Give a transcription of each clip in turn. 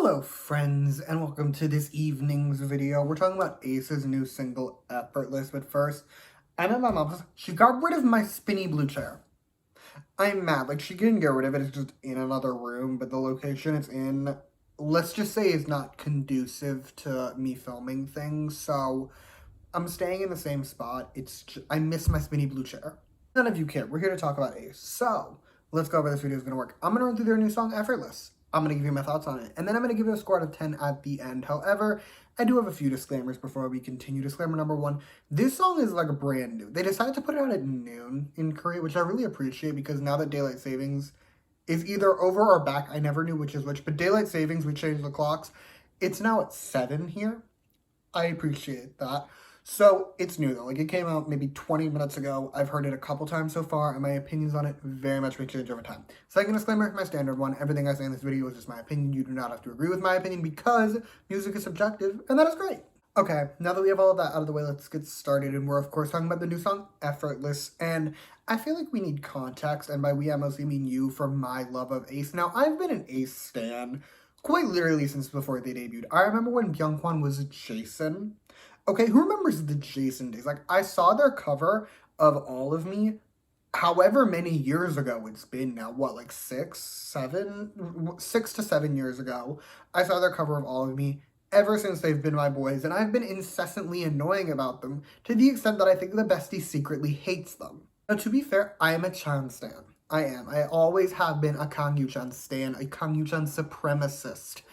Hello friends, and welcome to this evening's video. We're talking about A.C.E's new single, Effortless, but first, I'm at my mom's house. She got rid of my spinny blue chair. I'm mad, like she didn't get rid of it, it's just in another room, but the location it's in, let's just say is not conducive to me filming things, so I'm staying in the same spot. I miss my spinny blue chair. None of you care, we're here to talk about A.C.E, so let's go over this video is gonna work. I'm gonna run through their new song, Effortless. I'm going to give you my thoughts on it. And then I'm going to give it a score out of 10 at the end. However, I do have a few disclaimers before we continue. Disclaimer number one, this song is like brand new. They decided to put it out at noon in Korea, which I really appreciate because now that daylight savings is either over or back, I never knew which is which, but daylight savings, we changed the clocks. It's now at 7 here. I appreciate that. So it's new though, like it came out maybe 20 minutes ago. I've heard it a couple times so far and my opinions on it very much may change over time. Second disclaimer, my standard one, everything I say in this video is just my opinion. You do not have to agree with my opinion because music is subjective and that is great. Okay, now that we have all of that out of the way, let's get started. And we're of course talking about the new song, Effortless. And I feel like we need context, and by we I mostly mean you, for my love of A.C.E. Now, I've been an A.C.E stan quite literally since before they debuted. I remember when Byung-hwan was Jason. Okay, who remembers the Jason days? Like, I saw their cover of All of Me however many years ago it's been now. What, like 6 to 7 years ago. I saw their cover of All of Me. Ever since they've been my boys, and I've been incessantly annoying about them to the extent that I think the bestie secretly hates them. Now, to be fair, I am a Chan stan. I am. I always have been a Kang Yoo-chan stan, a Kang Yoo-chan supremacist.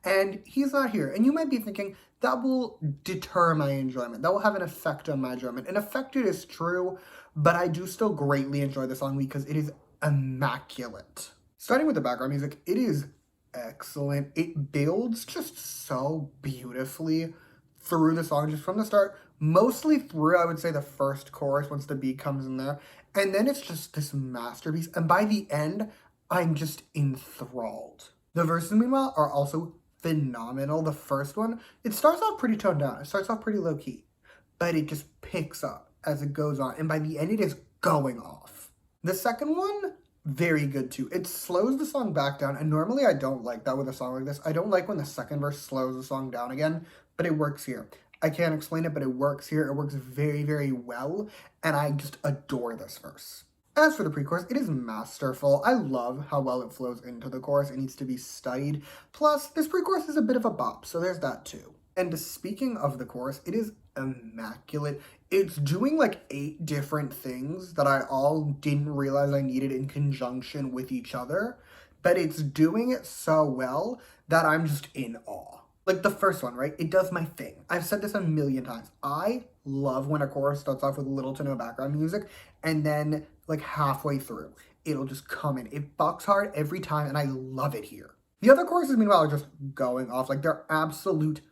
And he's not here. And you might be thinking, that will deter my enjoyment. That will have an effect on my enjoyment. An effect, it is true, but I do still greatly enjoy the song because it is immaculate. Starting with the background music, it is excellent. It builds just so beautifully through the song, just from the start, mostly through, I would say, the first chorus once the beat comes in there. And then it's just this masterpiece. And by the end, I'm just enthralled. The verses, meanwhile, are also phenomenal. The first one, it starts off pretty toned down. It starts off pretty low-key. But it just picks up as it goes on. And by the end, it is going off. The second one, very good too. It slows the song back down. And normally I don't like that with a song like this. I don't like when the second verse slows the song down again. But it works here. I can't explain it, but it works here. It works very, very well. And I just adore this verse. As for the pre-chorus, it is masterful. I love how well it flows into the chorus. It needs to be studied. Plus, this pre-chorus is a bit of a bop, so there's that too. And speaking of the chorus, it is immaculate. It's doing like 8 different things that I all didn't realize I needed in conjunction with each other, but it's doing it so well that I'm just in awe. Like the first one, right? It does my thing. I've said this a million times. I love when a chorus starts off with little to no background music, and then like halfway through, it'll just come in. It bucks hard every time, and I love it here. The other choruses, meanwhile, are just going off. Like, they're absolute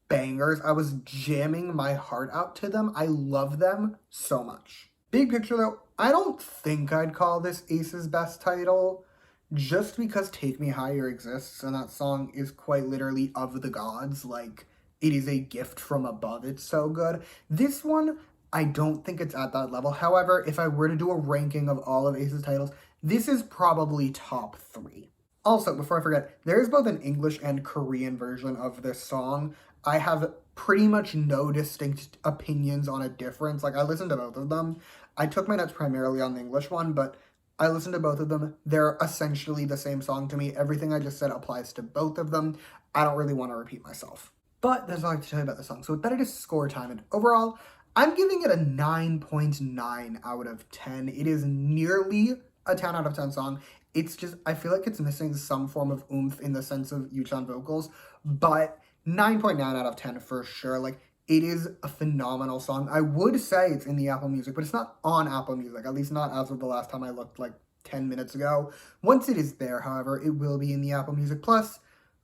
bangers. I was jamming my heart out to them. I love them so much. Big picture, though, I don't think I'd call this A.C.E.'s best title, just because Take Me Higher exists, and that song is quite literally of the gods. Like, it is a gift from above. It's so good. This one, I don't think it's at that level. However, if I were to do a ranking of all of A.C.E.'s titles, this is probably top 3. Also, before I forget, there is both an English and Korean version of this song. I have pretty much no distinct opinions on a difference. Like, I listened to both of them. I took my notes primarily on the English one, but I listened to both of them. They're essentially the same song to me. Everything I just said applies to both of them. I don't really want to repeat myself. But that's all I have to tell you about the song. So with that, it is score time. And overall, I'm giving it a 9.9 out of 10. It is nearly a 10 out of 10 song. It's just, I feel like it's missing some form of oomph in the sense of Yoo-chan vocals. But 9.9 out of 10 for sure. Like, it is a phenomenal song. I would say it's in the Apple Music, but it's not on Apple Music, at least not as of the last time I looked, like 10 minutes ago. Once it is there, however, it will be in the Apple Music. Plus,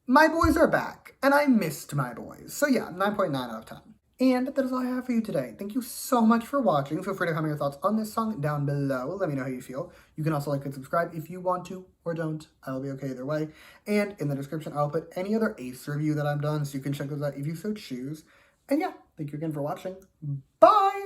my boys are back, and I missed my boys. So yeah, 9.9 out of 10. And that is all I have for you today. Thank you so much for watching. Feel free to comment your thoughts on this song down below. Let me know how you feel. You can also like and subscribe if you want to or don't. I'll be okay either way. And in the description, I'll put any other A.C.E review that I've done so you can check those out if you so choose. And yeah, thank you again for watching. Bye!